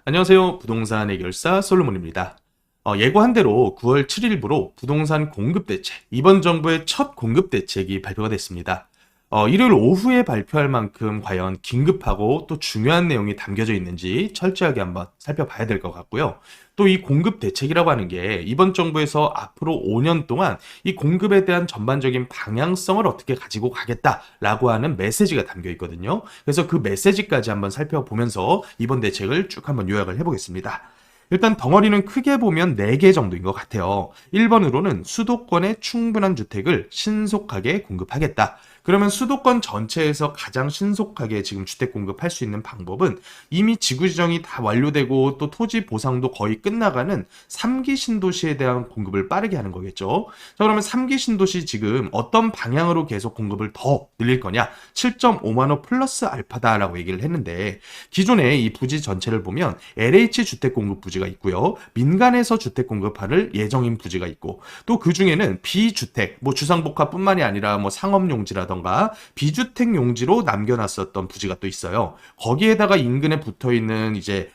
안녕하세요. 부동산 해결사 솔로몬입니다. 예고한 대로 9월 7일부로 부동산 공급대책, 이번 정부의 첫 공급대책이 발표가 됐습니다. 일요일 오후에 발표할 만큼 과연 긴급하고 또 중요한 내용이 담겨져 있는지 철저하게 한번 살펴봐야 될 것 같고요. 또 이 공급대책이라고 하는 게 이번 정부에서 앞으로 5년 동안 이 공급에 대한 전반적인 방향성을 어떻게 가지고 가겠다라고 하는 메시지가 담겨 있거든요. 그래서 그 메시지까지 한번 살펴보면서 이번 대책을 쭉 한번 요약을 해보겠습니다. 일단 덩어리는 크게 보면 4개 정도인 것 같아요. 1번으로는 수도권의 충분한 주택을 신속하게 공급하겠다. 그러면 수도권 전체에서 가장 신속하게 지금 주택 공급할 수 있는 방법은 이미 지구 지정이 다 완료되고 또 토지 보상도 거의 끝나가는 3기 신도시에 대한 공급을 빠르게 하는 거겠죠. 자, 그러면 3기 신도시 지금 어떤 방향으로 계속 공급을 더 늘릴 거냐? 7.5만 호 플러스 알파다라고 얘기를 했는데 기존에 이 부지 전체를 보면 LH 주택 공급 부지가 있고요. 민간에서 주택 공급할 예정인 부지가 있고 또 그 중에는 비주택, 뭐 주상복합뿐만이 아니라 뭐 상업용지라던가 비주택 용지로 남겨놨었던 부지가 또 있어요. 거기에다가 인근에 붙어 있는 이제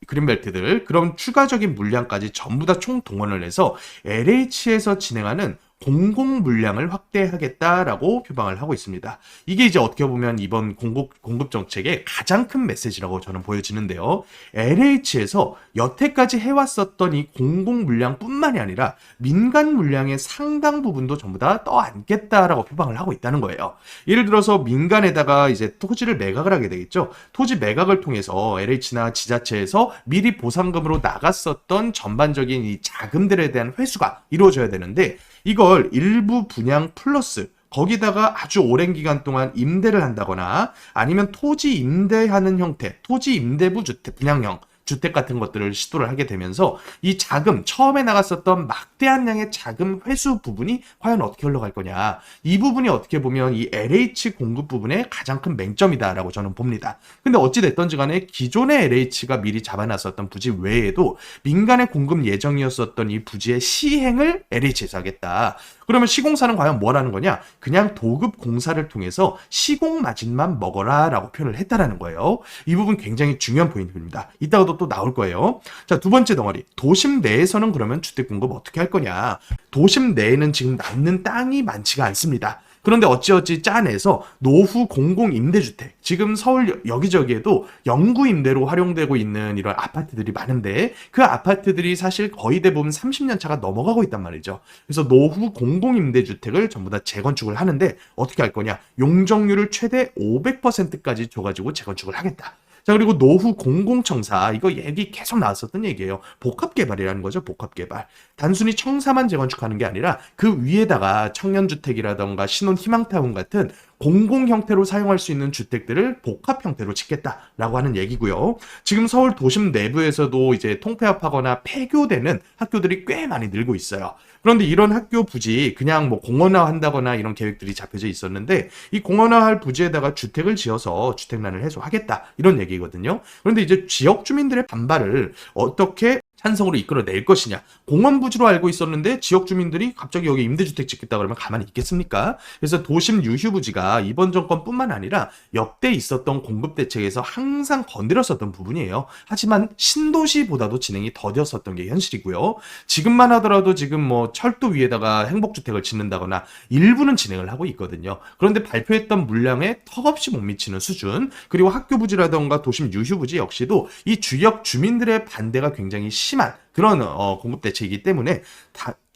그린벨트들 그런 추가적인 물량까지 전부 다 총 동원을 해서 LH에서 진행하는 공공 물량을 확대하겠다라고 표방을 하고 있습니다. 이게 이제 어떻게 보면 이번 공급 정책의 가장 큰 메시지라고 저는 보여지는데요. LH에서 여태까지 해왔었던 이 공공 물량뿐만이 아니라 민간 물량의 상당 부분도 전부 다 떠안겠다라고 표방을 하고 있다는 거예요. 예를 들어서 민간에다가 이제 토지를 매각을 하게 되겠죠. 토지 매각을 통해서 LH나 지자체에서 미리 보상금으로 나갔었던 전반적인 이 자금들에 대한 회수가 이루어져야 되는데 이걸 일부 분양 플러스 거기다가 아주 오랜 기간 동안 임대를 한다거나 아니면 토지 임대하는 형태, 토지 임대부 주택, 분양형 주택 같은 것들을 시도를 하게 되면서 이 자금, 처음에 나갔었던 막대한 양의 자금 회수 부분이 과연 어떻게 흘러갈 거냐. 이 부분이 어떻게 보면 이 LH 공급 부분의 가장 큰 맹점이다라고 저는 봅니다. 근데 어찌됐던지 간에 기존의 LH가 미리 잡아놨었던 부지 외에도 민간의 공급 예정이었었던 이 부지의 시행을 LH에서 하겠다. 그러면 시공사는 과연 뭘 하는 거냐? 그냥 도급 공사를 통해서 시공 마진만 먹어라 라고 표현을 했다라는 거예요. 이 부분 굉장히 중요한 포인트입니다. 이따가도 또 나올 거예요. 자, 두 번째 덩어리. 도심 내에서는 그러면 주택 공급 어떻게 할 거냐? 도심 내에는 지금 남는 땅이 많지가 않습니다. 그런데 어찌어찌 짜내서 노후 공공임대주택, 지금 서울 여기저기에도 영구 임대로 활용되고 있는 이런 아파트들이 많은데 그 아파트들이 사실 거의 대부분 30년 차가 넘어가고 있단 말이죠. 그래서 노후 공공임대주택을 전부 다 재건축을 하는데 어떻게 할 거냐? 용적률을 최대 500%까지 줘가지고 재건축을 하겠다. 자, 그리고 노후 공공청사, 이거 얘기 계속 나왔었던 얘기예요. 복합개발이라는 거죠, 복합개발. 단순히 청사만 재건축하는 게 아니라 그 위에다가 청년주택이라던가 신혼희망타운 같은 공공 형태로 사용할 수 있는 주택들을 복합 형태로 짓겠다라고 하는 얘기고요. 지금 서울 도심 내부에서도 이제 통폐합하거나 폐교되는 학교들이 꽤 많이 늘고 있어요. 그런데 이런 학교 부지 그냥 뭐 공원화 한다거나 이런 계획들이 잡혀져 있었는데 이 공원화할 부지에다가 주택을 지어서 주택난을 해소하겠다 이런 얘기거든요. 그런데 이제 지역 주민들의 반발을 어떻게 찬성으로 이끌어낼 것이냐. 공원 부지로 알고 있었는데 지역 주민들이 갑자기 여기 임대주택 짓겠다 그러면 가만히 있겠습니까? 그래서 도심 유휴 부지가 이번 정권뿐만 아니라 역대 있었던 공급 대책에서 항상 건드렸었던 부분이에요. 하지만 신도시보다도 진행이 더뎠었던 게 현실이고요. 지금만 하더라도 지금 뭐 철도 위에다가 행복주택을 짓는다거나 일부는 진행을 하고 있거든요. 그런데 발표했던 물량에 턱없이 못 미치는 수준, 그리고 학교 부지라던가 도심 유휴 부지 역시도 이 지역 주민들의 반대가 굉장히 심한 그런 공급 대책이기 때문에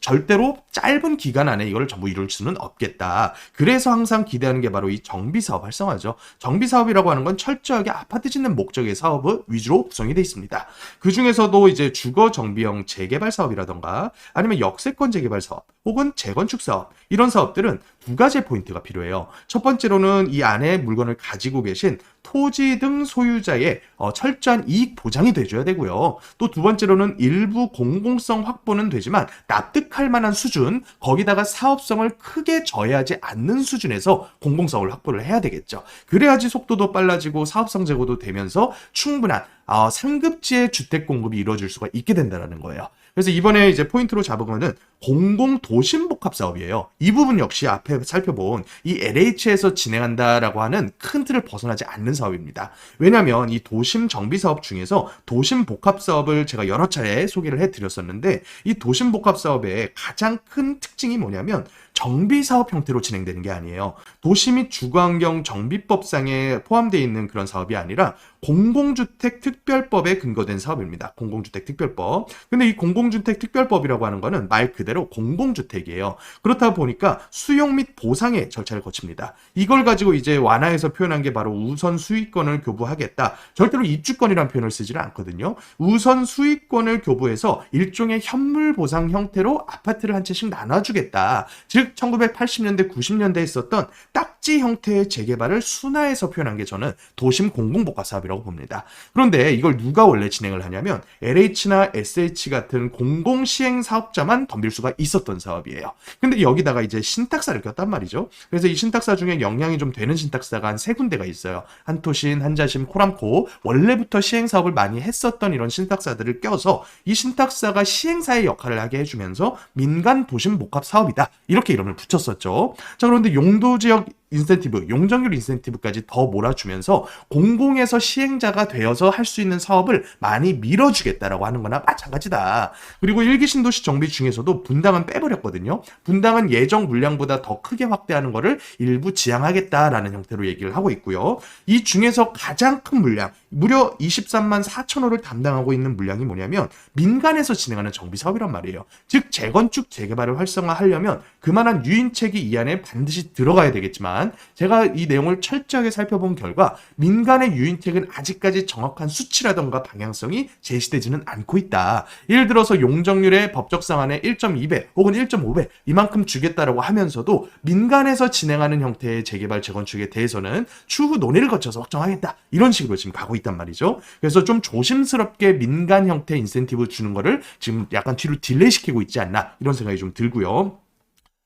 절대로 짧은 기간 안에 이걸 전부 이룰 수는 없겠다. 그래서 항상 기대하는 게 바로 이 정비사업 활성화죠. 정비사업이라고 하는 건 철저하게 아파트 짓는 목적의 사업 위주로 구성이 되어 있습니다. 그 중에서도 이제 주거 정비형 재개발 사업이라던가 아니면 역세권 재개발 사업 혹은 재건축 사업, 이런 사업들은 두 가지 포인트가 필요해요. 첫 번째로는 이 안에 물건을 가지고 계신 토지 등 소유자의 철저한 이익 보장이 돼줘야 되고요. 또 두 번째로는 일부 공공성 확보는 되지만 납득할 만한 수준, 거기다가 사업성을 크게 저해하지 않는 수준에서 공공성을 확보를 해야 되겠죠. 그래야지 속도도 빨라지고 사업성 제고도 되면서 충분한 상급지의 주택 공급이 이루어질 수가 있게 된다는 거예요. 그래서 이번에 이제 포인트로 잡은 거는 공공도심복합사업이에요. 이 부분 역시 앞에 살펴본 이 LH에서 진행한다라고 하는 큰 틀을 벗어나지 않는 사업입니다. 왜냐하면 이 도심정비사업 중에서 도심복합사업을 제가 여러 차례 소개를 해드렸었는데, 이 도심복합사업의 가장 큰 특징이 뭐냐면 정비사업 형태로 진행되는 게 아니에요. 도시 및 주거환경 정비법상에 포함되어 있는 그런 사업이 아니라 공공주택특별법에 근거된 사업입니다. 공공주택특별법. 근데 이 공공주택특별법이라고 하는 거는 말 그대로 공공주택이에요. 그렇다 보니까 수용 및 보상의 절차를 거칩니다. 이걸 가지고 이제 완화해서 표현한 게 바로 우선 수익권을 교부하겠다. 절대로 입주권이라는 표현을 쓰지는 않거든요. 우선 수익권을 교부해서 일종의 현물 보상 형태로 아파트를 한 채씩 나눠주겠다. 즉 1980년대, 90년대에 있었던 딱지 형태의 재개발을 순화해서 표현한 게 저는 도심 공공복합 사업이라고 봅니다. 그런데 이걸 누가 원래 진행을 하냐면 LH나 SH 같은 공공시행 사업자만 덤빌 수가 있었던 사업이에요. 근데 여기다가 이제 신탁사를 꼈단 말이죠. 그래서 이 신탁사 중에 영향이 좀 되는 신탁사가 한 세 군데가 있어요. 한토신, 한자심, 코람코. 원래부터 시행 사업을 많이 했었던 이런 신탁사들을 껴서 이 신탁사가 시행사의 역할을 하게 해주면서 민간 도심 복합 사업이다. 이렇게 이름을 붙였었죠. 자, 그런데 용도지역 인센티브, 용적률 인센티브까지 더 몰아주면서 공공에서 시행자가 되어서 할 수 있는 사업을 많이 밀어주겠다라고 하는 거나 마찬가지다. 그리고 일기 신도시 정비 중에서도 분당은 빼버렸거든요. 분당은 예정 물량보다 더 크게 확대하는 거를 일부 지향하겠다라는 형태로 얘기를 하고 있고요. 이 중에서 가장 큰 물량, 무려 23만 4천 호를 담당하고 있는 물량이 뭐냐면 민간에서 진행하는 정비 사업이란 말이에요. 즉 재건축 재개발을 활성화하려면 그만한 유인책이 이 안에 반드시 들어가야 되겠지만, 제가 이 내용을 철저하게 살펴본 결과 민간의 유인책은 아직까지 정확한 수치라던가 방향성이 제시되지는 않고 있다. 예를 들어서 용적률의 법적 상한의 1.2배 혹은 1.5배 이만큼 주겠다라고 하면서도 민간에서 진행하는 형태의 재개발 재건축에 대해서는 추후 논의를 거쳐서 확정하겠다. 이런 식으로 지금 가고 있단 말이죠. 그래서 좀 조심스럽게 민간 형태 인센티브 주는 거를 지금 약간 뒤로 딜레이 시키고 있지 않나, 이런 생각이 좀 들고요.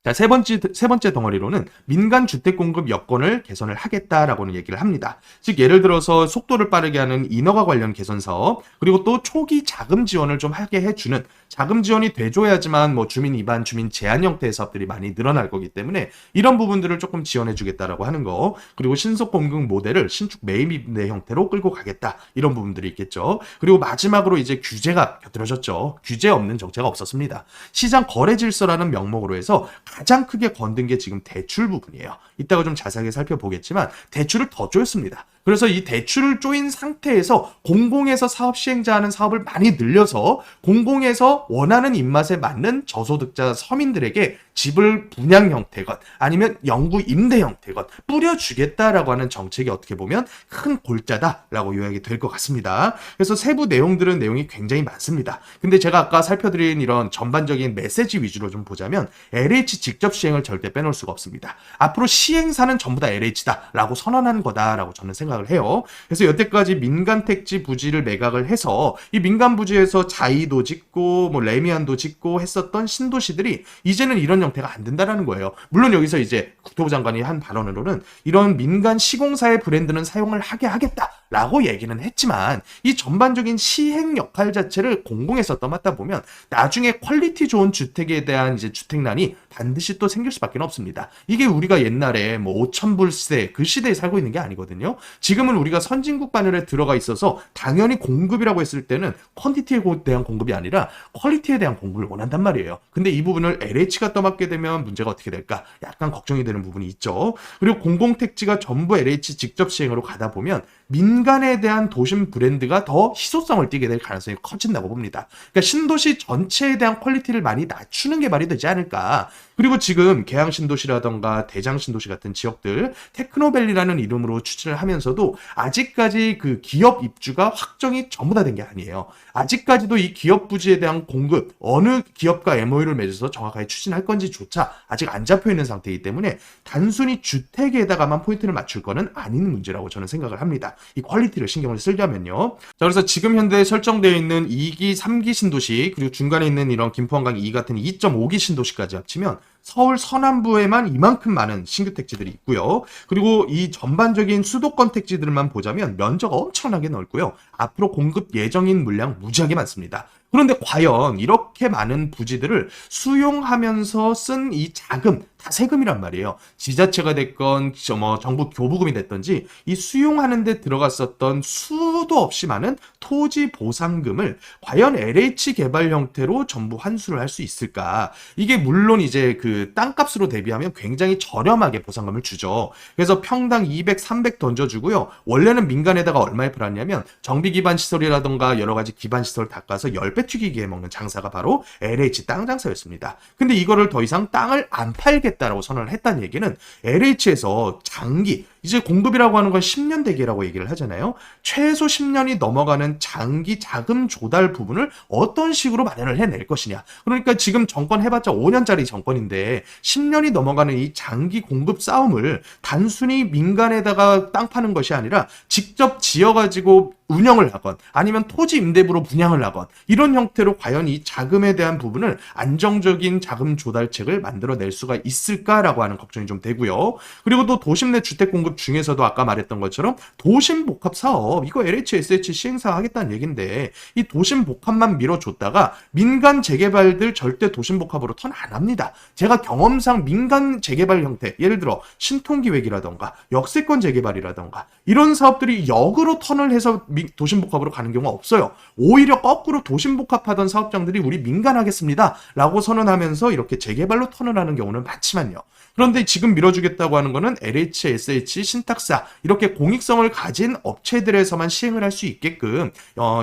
자, 세 번째 덩어리로는 민간 주택 공급 여건을 개선을 하겠다라고는 얘기를 합니다. 즉, 예를 들어서 속도를 빠르게 하는 인허가 관련 개선 사업, 그리고 또 초기 자금 지원을 좀 하게 해주는, 자금 지원이 돼줘야지만 뭐 주민 입안, 주민 제한 형태의 사업들이 많이 늘어날 거기 때문에 이런 부분들을 조금 지원해주겠다라고 하는 거, 그리고 신속 공급 모델을 신축 매입 임대 형태로 끌고 가겠다, 이런 부분들이 있겠죠. 그리고 마지막으로 이제 규제가 곁들여졌죠. 규제 없는 정책가 없었습니다. 시장 거래 질서라는 명목으로 해서 가장 크게 건든 게 지금 대출 부분이에요. 이따가 좀 자세하게 살펴보겠지만 대출을 더 조였습니다. 그래서 이 대출을 조인 상태에서 공공에서 사업 시행자 하는 사업을 많이 늘려서 공공에서 원하는 입맛에 맞는 저소득자 서민들에게 집을 분양 형태건 아니면 영구 임대 형태건 뿌려주겠다라고 하는 정책이 어떻게 보면 큰 골자다라고 요약이 될 것 같습니다. 그래서 세부 내용이 굉장히 많습니다. 근데 제가 아까 살펴드린 이런 전반적인 메시지 위주로 좀 보자면 LH 직접 시행을 절대 빼놓을 수가 없습니다. 앞으로 시행사는 전부 다 LH다라고 선언한 거다라고 저는 생각을 해요. 그래서 여태까지 민간 택지 부지를 매각을 해서 이 민간 부지에서 자이도 짓고 뭐 레미안도 짓고 했었던 신도시들이 이제는 이런 형태가 안 된다라는 거예요. 물론 여기서 이제 국토부 장관이 한 발언으로는 이런 민간 시공사의 브랜드는 사용을 하게 하겠다라고 얘기는 했지만, 이 전반적인 시행 역할 자체를 공공에서 떠맡다 보면 나중에 퀄리티 좋은 주택에 대한 이제 주택난이 반드시 또 생길 수밖에 없습니다. 이게 우리가 옛날에 뭐 5,000불 시대, 그 시대에 살고 있는 게 아니거든요. 지금은 우리가 선진국 반열에 들어가 있어서 당연히 공급이라고 했을 때는 퀀티티에 대한 공급이 아니라 퀄리티에 대한 공급을 원한단 말이에요. 근데 이 부분을 LH가 떠맡게 되면 문제가 어떻게 될까? 약간 걱정이 되는 부분이 있죠. 그리고 공공택지가 전부 LH 직접 시행으로 가다 보면 민간에 대한 도심 브랜드가 더 희소성을 띠게 될 가능성이 커진다고 봅니다. 그러니까 신도시 전체에 대한 퀄리티를 많이 낮추는 게 말이 되지 않을까. 그리고 지금 계양신도시라던가 대장신도시 같은 지역들 테크노밸리라는 이름으로 추진을 하면서도 아직까지 그 기업 입주가 확정이 전부 다 된 게 아니에요. 아직까지도 이 기업 부지에 대한 공급, 어느 기업과 MOU를 맺어서 정확하게 추진할 건지조차 아직 안 잡혀 있는 상태이기 때문에 단순히 주택에다가만 포인트를 맞출 거는 아닌 문제라고 저는 생각을 합니다. 이 퀄리티를 신경을 쓰려면요. 자, 그래서 지금 현재 설정되어 있는 2기, 3기 신도시, 그리고 중간에 있는 이런 김포한강 2 같은 2.5기 신도시까지 합치면 서울 서남부에만 이만큼 많은 신규 택지들이 있고요. 그리고 이 전반적인 수도권 택지들만 보자면 면적 엄청나게 넓고요. 앞으로 공급 예정인 물량 무지하게 많습니다. 그런데 과연 이렇게 많은 부지들을 수용하면서 쓴 이 자금, 다 세금이란 말이에요. 지자체가 됐건 정부 교부금이 됐던지 이 수용하는 데 들어갔었던 수도 없이 많은 토지 보상금을 과연 LH 개발 형태로 전부 환수를 할 수 있을까? 이게 물론 이제 그 땅값으로 대비하면 굉장히 저렴하게 보상금을 주죠. 그래서 평당 200, 300 던져주고요. 원래는 민간에다가 얼마에 팔았냐면 정비 기반 시설이라던가 여러 가지 기반 시설 닦아서 10배 튀기게 해먹는 장사가 바로 LH 땅 장사였습니다. 근데 이거를 더 이상 땅을 안 팔겠다라고 선언을 했다는 얘기는 LH에서 장기, 이제 공급이라고 하는 건 10년 대기라고 얘기를 하잖아요. 최소 10년이 넘어가는 장기 자금 조달 부분을 어떤 식으로 마련을 해낼 것이냐. 그러니까 지금 정권 해봤자 5년짜리 정권인데 10년이 넘어가는 이 장기 공급 싸움을 단순히 민간에다가 땅 파는 것이 아니라 직접 지어가지고 운영을 하건 아니면 토지 임대부로 분양을 하건 이런 형태로 과연 이 자금에 대한 부분을 안정적인 자금 조달책을 만들어낼 수가 있을까라고 하는 걱정이 좀 되고요. 그리고 또 도심 내 주택 공급 중에서도 아까 말했던 것처럼 도심 복합 사업, 이거 LHSH 시행사 하겠다는 얘긴데 이 도심 복합만 밀어줬다가 민간 재개발들 절대 도심 복합으로 턴 안 합니다. 제가 경험상 민간 재개발 형태, 예를 들어 신통기획이라던가 역세권 재개발이라던가 이런 사업들이 역으로 턴을 해서 도심복합으로 가는 경우가 없어요. 오히려 거꾸로 도심복합하던 사업장들이 우리 민간하겠습니다 라고 선언하면서 이렇게 재개발로 턴을 하는 경우는 많지만요. 그런데 지금 밀어주겠다고 하는 거는 LH, SH, 신탁사 이렇게 공익성을 가진 업체들에서만 시행을 할 수 있게끔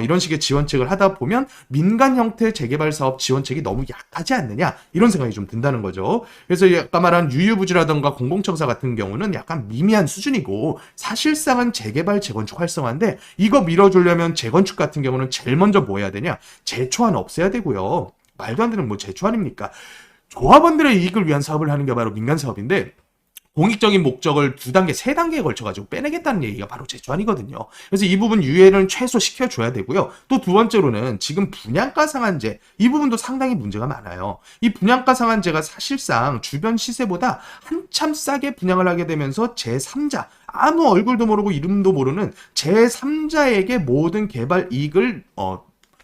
이런 식의 지원책을 하다 보면 민간 형태 재개발 사업 지원책이 너무 약하지 않느냐 이런 생각이 좀 든다는 거죠. 그래서 아까 말한 유유부지라던가 공공청사 같은 경우는 약간 미미한 수준이고 사실상은 재개발 재건축 활성화인데 이거 밀어주려면 재건축 같은 경우는 제일 먼저 뭐 해야 되냐? 제초안 없애야 되고요. 말도 안 되는 뭐 제초안입니까? 조합원들의 이익을 위한 사업을 하는 게 바로 민간 사업인데 공익적인 목적을 2단계, 3단계에 걸쳐가지고 빼내겠다는 얘기가 바로 제초안이거든요. 그래서 이 부분 유예를 최소 시켜줘야 되고요. 또 두 번째로는 지금 분양가 상한제, 이 부분도 상당히 문제가 많아요. 이 분양가 상한제가 사실상 주변 시세보다 한참 싸게 분양을 하게 되면서 제3자, 아무 얼굴도 모르고 이름도 모르는 제3자에게 모든 개발 이익을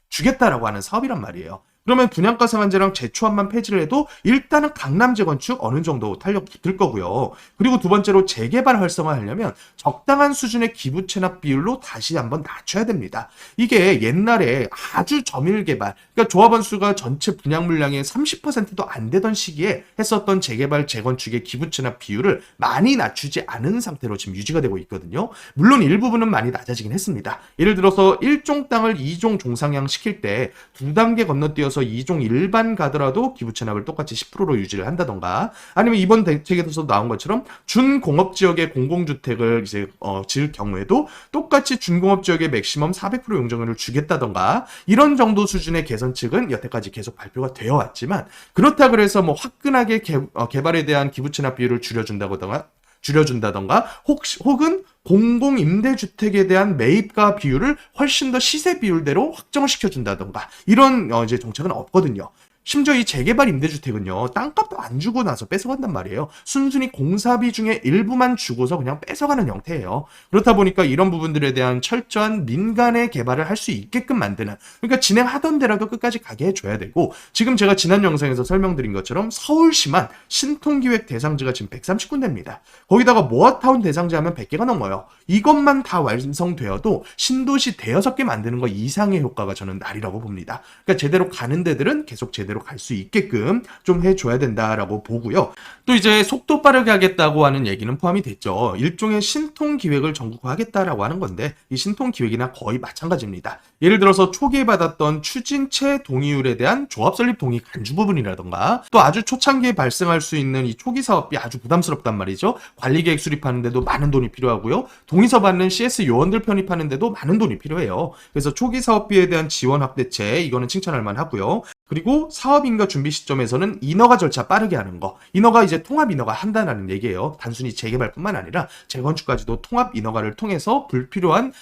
주겠다라고 하는 사업이란 말이에요. 그러면 분양가 상한제랑 제초안만 폐지를 해도 일단은 강남 재건축 어느 정도 탄력 붙을 거고요. 그리고 두 번째로 재개발 활성화하려면 적당한 수준의 기부 체납 비율로 다시 한번 낮춰야 됩니다. 이게 옛날에 아주 저밀 개발, 그러니까 조합원 수가 전체 분양 물량의 30%도 안 되던 시기에 했었던 재개발 재건축의 기부 체납 비율을 많이 낮추지 않은 상태로 지금 유지가 되고 있거든요. 물론 일부분은 많이 낮아지긴 했습니다. 예를 들어서 1종 땅을 2종 종상향 시킬 때 2단계 건너뛰어서 2종 일반 가더라도 기부 체납을 똑같이 10%로 유지를 한다던가 아니면 이번 대책에서 나온 것처럼 준공업지역의 공공주택을 이제 지을 경우에도 똑같이 준공업지역의 맥시멈 400% 용적률을 주겠다던가 이런 정도 수준의 개선책은 여태까지 계속 발표가 되어 왔지만 그렇다 그래서 뭐 화끈하게 개발에 대한 기부 체납 비율을 줄여준다던가 혹은 공공임대주택에 대한 매입가 비율을 훨씬 더 시세 비율대로 확정을 시켜준다던가 이런 이제 정책은 없거든요. 심지어 이 재개발 임대주택은요, 땅값도 안 주고 나서 뺏어간단 말이에요. 순순히 공사비 중에 일부만 주고서 그냥 뺏어가는 형태예요. 그렇다 보니까 이런 부분들에 대한 철저한 민간의 개발을 할 수 있게끔 만드는, 그러니까 진행하던 데라도 끝까지 가게 해줘야 되고, 지금 제가 지난 영상에서 설명드린 것처럼 서울시만 신통기획 대상지가 지금 130군데입니다. 거기다가 모아타운 대상지 하면 100개가 넘어요. 이것만 다 완성되어도 신도시 대여섯 개 만드는 거 이상의 효과가 저는 날이라고 봅니다. 그러니까 제대로 가는 데들은 계속 제대로 갈 수 있게끔 좀 해줘야 된다라고 보고요. 또 이제 속도 빠르게 하겠다고 하는 얘기는 포함이 됐죠. 일종의 신통기획을 전국화하겠다라고 하는 건데 이 신통기획이나 거의 마찬가지입니다. 예를 들어서 초기에 받았던 추진체 동의율에 대한 조합 설립 동의 간주 부분이라던가 또 아주 초창기에 발생할 수 있는 이 초기 사업비 아주 부담스럽단 말이죠. 관리계획 수립하는데도 많은 돈이 필요하고요. 동의서 받는 CS 요원들 편입하는데도 많은 돈이 필요해요. 그래서 초기 사업비에 대한 지원 확대체 이거는 칭찬할 만하고요. 그리고 사업인가 준비 시점에서는 인허가 절차 빠르게 하는 거. 인허가 이제 통합 인허가 한다는 얘기예요. 단순히 재개발뿐만 아니라 재건축까지도 통합 인허가를 통해서 불필요한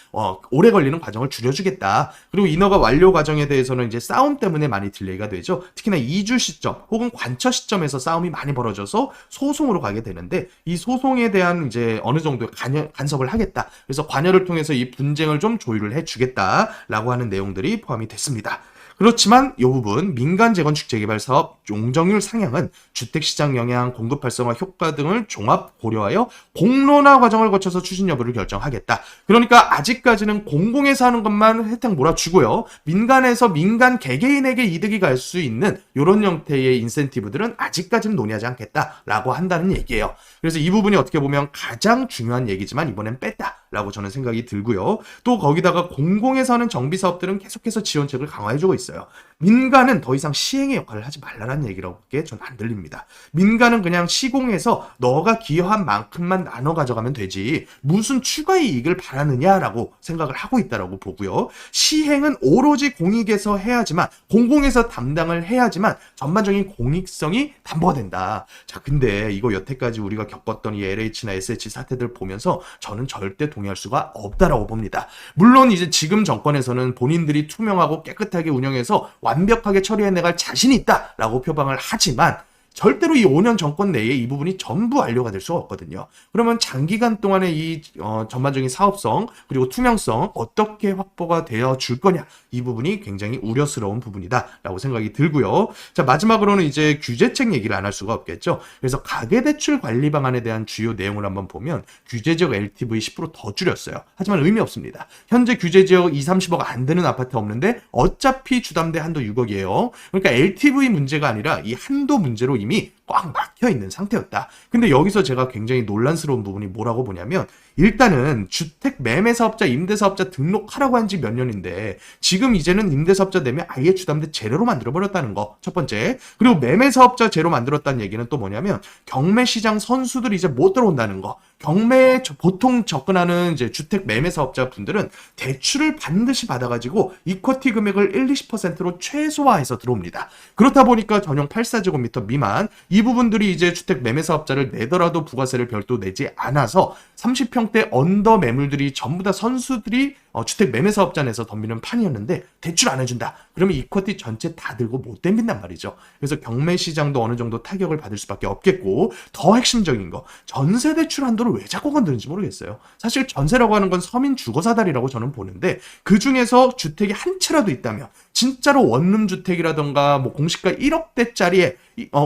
오래 걸리는 과정을 줄여주겠다. 그리고 인허가 완료 과정에 대해서는 이제 싸움 때문에 많이 딜레이가 되죠. 특히나 이주 시점 혹은 관처 시점에서 싸움이 많이 벌어져서 소송으로 가게 되는데 이 소송에 대한 이제 어느 정도 간섭을 하겠다. 그래서 관여를 통해서 이 분쟁을 좀 조율을 해주겠다라고 하는 내용들이 포함이 됐습니다. 그렇지만 이 부분 민간 재건축 재개발 사업 용적률 상향은 주택시장 영향, 공급 활성화 효과 등을 종합 고려하여 공론화 과정을 거쳐서 추진 여부를 결정하겠다. 그러니까 아직까지는 공공에서 하는 것만 혜택 몰아주고요. 민간에서 민간 개개인에게 이득이 갈 수 있는 이런 형태의 인센티브들은 아직까지는 논의하지 않겠다라고 한다는 얘기예요. 그래서 이 부분이 어떻게 보면 가장 중요한 얘기지만 이번엔 뺐다라고 저는 생각이 들고요. 또 거기다가 공공에서 하는 정비 사업들은 계속해서 지원책을 강화해주고 있어요. 민간은 더 이상 시행의 역할을 하지 말라는 얘기라고밖에 저는 안 들립니다. 민간은 그냥 시공해서 너가 기여한 만큼만 나눠 가져가면 되지 무슨 추가 이익을 바라느냐라고 생각을 하고 있다라고 보고요. 시행은 오로지 공익에서 해야지만 공공에서 담당을 해야지만 전반적인 공익성이 담보가 된다. 자, 근데 이거 여태까지 우리가 겪었던 이 LH나 SH 사태들 보면서 저는 절대 동의할 수가 없다라고 봅니다. 물론 이제 지금 정권에서는 본인들이 투명하고 깨끗하게 운영해서 완벽하게 처리해내갈 자신이 있다라고 표방을 하지만 절대로 이 5년 정권 내에 이 부분이 전부 완료가 될 수가 없거든요. 그러면 장기간 동안의 이 전반적인 사업성 그리고 투명성 어떻게 확보가 되어 줄 거냐 이 부분이 굉장히 우려스러운 부분이다라고 생각이 들고요. 자, 마지막으로는 이제 규제책 얘기를 안 할 수가 없겠죠. 그래서 가계대출 관리 방안에 대한 주요 내용을 한번 보면 규제지역 LTV 10%더 줄였어요. 하지만 의미 없습니다. 현재 규제지역 2, 30억 안 되는 아파트 없는데 어차피 주담대 한도 6억이에요. 그러니까 LTV 문제가 아니라 이 한도 문제로 이미 꽉 막혀 있는 상태였다. 근데 여기서 제가 굉장히 논란스러운 부분이 뭐라고 보냐면 일단은 주택 매매 사업자, 임대 사업자 등록하라고 한 지 몇 년인데 지금 이제는 임대 사업자 되면 아예 주담대 제로로 만들어 버렸다는 거. 첫 번째. 그리고 매매 사업자 제로 만들었다는 얘기는 또 뭐냐면 경매 시장 선수들이 이제 못 들어온다는 거. 경매에 보통 접근하는 이제 주택 매매 사업자 분들은 대출을 반드시 받아가지고 이쿼티 금액을 1, 20%로 최소화해서 들어옵니다. 그렇다 보니까 전용 84제곱미터 미만 이 부분들이 이제 주택 매매 사업자를 내더라도 부가세를 별도 내지 않아서 30평대 언더 매물들이 전부 다 선수들이 주택 매매 사업자 내서 덤비는 판이었는데 대출 안 해준다. 그러면 이쿼티 전체 다 들고 못 덤빈단 말이죠. 그래서 경매 시장도 어느 정도 타격을 받을 수밖에 없겠고 더 핵심적인 거 전세 대출 한도를 왜 자꾸 건드는지 모르겠어요. 사실 전세라고 하는 건 서민 주거사다리라고 저는 보는데 그 중에서 주택이 한 채라도 있다면 진짜로 원룸 주택이라던가 뭐 공시가 1억대짜리에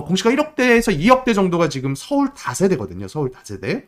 공시가 1억대에서 2억대 정도가 지금 서울 다세대거든요. 서울 다세대.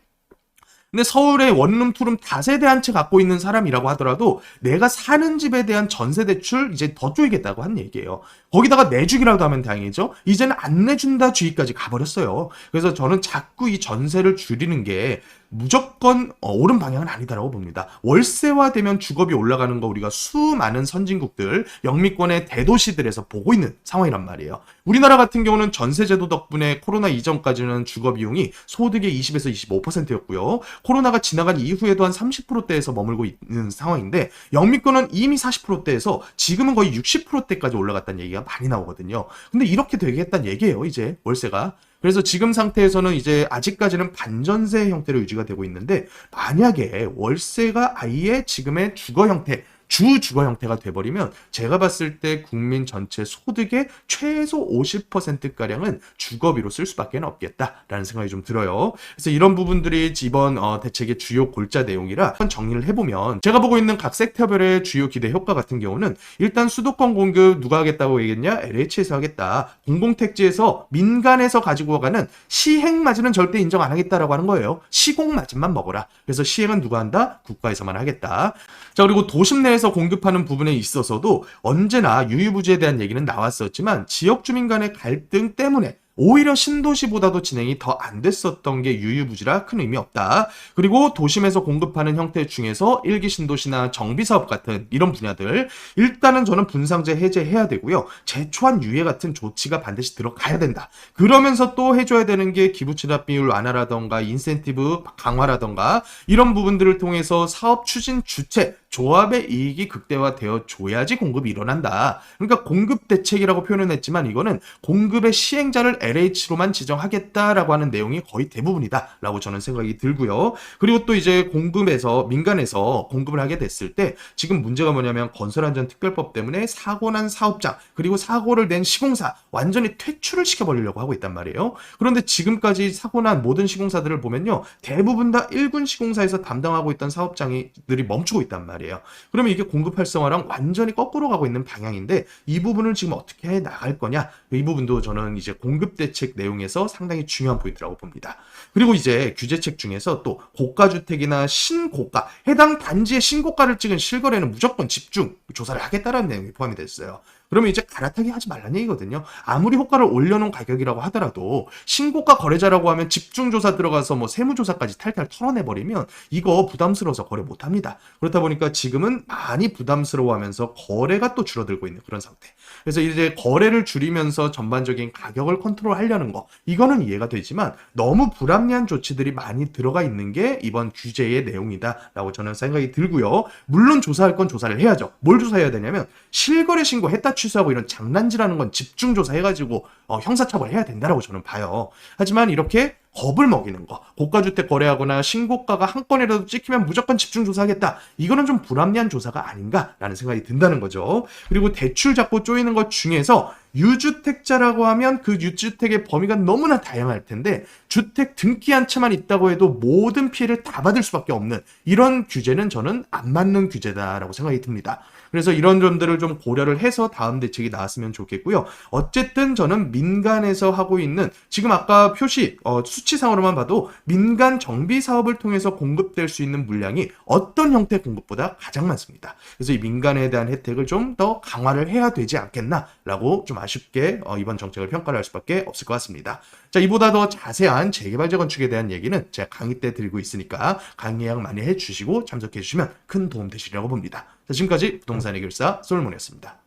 근데 서울에 원룸, 투룸 다세대 한 채 갖고 있는 사람이라고 하더라도 내가 사는 집에 대한 전세 대출 이제 더 쪼이겠다고 한 얘기예요. 거기다가 내주기라도 하면 다행이죠. 이제는 안 내준다 주의까지 가버렸어요. 그래서 저는 자꾸 이 전세를 줄이는 게 무조건 옳은 방향은 아니다라고 봅니다. 월세화되면 주거비 올라가는 거 우리가 수많은 선진국들, 영미권의 대도시들에서 보고 있는 상황이란 말이에요. 우리나라 같은 경우는 전세제도 덕분에 코로나 이전까지는 주거비용이 소득의 20에서 25%였고요. 코로나가 지나간 이후에도 한 30%대에서 머물고 있는 상황인데 영미권은 이미 40%대에서 지금은 거의 60%대까지 올라갔다는 얘기가 많이 나오거든요. 근데 이렇게 되겠다는 얘기예요, 이제 월세가. 그래서 지금 상태에서는 이제 아직까지는 반전세 형태로 유지가 되고 있는데 만약에 월세가 아예 지금의 주거 형태 주거 형태가 돼버리면 제가 봤을 때 국민 전체 소득의 최소 50%가량은 주거비로 쓸 수밖에 없겠다라는 생각이 좀 들어요. 그래서 이런 부분들이 이번 대책의 주요 골자 내용이라 한번 정리를 해보면 제가 보고 있는 각 섹터별의 주요 기대 효과 같은 경우는 일단 수도권 공급 누가 하겠다고 얘기했냐? LH에서 하겠다. 공공택지에서 민간에서 가지고 가는 시행마진은 절대 인정 안 하겠다라고 하는 거예요. 시공마진만 먹어라. 그래서 시행은 누가 한다? 국가에서만 하겠다. 자, 그리고 도심 내에서 공급하는 부분에 있어서도 언제나 유유부지에 대한 얘기는 나왔었지만 지역 주민 간의 갈등 때문에 오히려 신도시보다도 진행이 더 안 됐었던 게 유유부지라 큰 의미 없다. 그리고 도심에서 공급하는 형태 중에서 일기 신도시나 정비사업 같은 이런 분야들 일단은 저는 분상제 해제해야 되고요. 재초안 유예 같은 조치가 반드시 들어가야 된다. 그러면서 또 해줘야 되는 게 기부채납 비율 완화라던가 인센티브 강화라던가 이런 부분들을 통해서 사업 추진 주체 조합의 이익이 극대화되어 줘야지 공급이 일어난다. 그러니까 공급 대책이라고 표현을 했지만 이거는 공급의 시행자를 LH로만 지정하겠다라고 하는 내용이 거의 대부분이다라고 저는 생각이 들고요. 그리고 또 이제 공급에서 민간에서 공급을 하게 됐을 때 지금 문제가 뭐냐면 건설안전특별법 때문에 사고 난 사업장 그리고 사고를 낸 시공사 완전히 퇴출을 시켜버리려고 하고 있단 말이에요. 그런데 지금까지 사고 난 모든 시공사들을 보면요. 대부분 다 1군 시공사에서 담당하고 있던 사업장들이 멈추고 있단 말이에요. 말이에요. 그러면 이게 공급 활성화랑 완전히 거꾸로 가고 있는 방향인데 이 부분을 지금 어떻게 해 나갈 거냐? 이 부분도 저는 이제 공급 대책 내용에서 상당히 중요한 포인트라고 봅니다. 그리고 이제 규제책 중에서 또 고가주택이나 신고가, 해당 단지의 신고가를 찍은 실거래는 무조건 집중 조사를 하겠다라는 내용이 포함이 됐어요. 그러면 이제 갈아타기 하지 말라는 얘기거든요. 아무리 호가를 올려놓은 가격이라고 하더라도 신고가 거래자라고 하면 집중조사 들어가서 뭐 세무조사까지 탈탈 털어내버리면 이거 부담스러워서 거래 못합니다. 그렇다 보니까 지금은 많이 부담스러워하면서 거래가 또 줄어들고 있는 그런 상태. 그래서 이제 거래를 줄이면서 전반적인 가격을 컨트롤하려는 거, 이거는 이해가 되지만 너무 불합리한 조치들이 많이 들어가 있는 게 이번 규제의 내용이다라고 저는 생각이 들고요. 물론 조사할 건 조사를 해야죠. 뭘 조사해야 되냐면 실거래 신고 했다 취소하고 이런 장난질하는 건 집중 조사해가지고 형사처벌 해야 된다라고 저는 봐요. 하지만 이렇게 겁을 먹이는 거, 고가주택 거래하거나 신고가가 한 건이라도 찍히면 무조건 집중 조사하겠다. 이거는 좀 불합리한 조사가 아닌가라는 생각이 든다는 거죠. 그리고 대출 잡고 쪼이는 것 중에서 유주택자라고 하면 그 유주택의 범위가 너무나 다양할 텐데 주택 등기 한 채만 있다고 해도 모든 피해를 다 받을 수밖에 없는 이런 규제는 저는 안 맞는 규제다라고 생각이 듭니다. 그래서 이런 점들을 좀 고려를 해서 다음 대책이 나왔으면 좋겠고요. 어쨌든 저는 민간에서 하고 있는 지금 아까 표시 수치상으로만 봐도 민간 정비 사업을 통해서 공급될 수 있는 물량이 어떤 형태의 공급보다 가장 많습니다. 그래서 이 민간에 대한 혜택을 좀 더 강화를 해야 되지 않겠나라고 좀 아쉽게 이번 정책을 평가를 할 수밖에 없을 것 같습니다. 자, 이보다 더 자세한 재개발 재건축에 대한 얘기는 제가 강의 때 드리고 있으니까 강의 예약 많이 해주시고 참석해 주시면 큰 도움 되시리라고 봅니다. 자, 지금까지 부동산 해결사 솔몬이었습니다.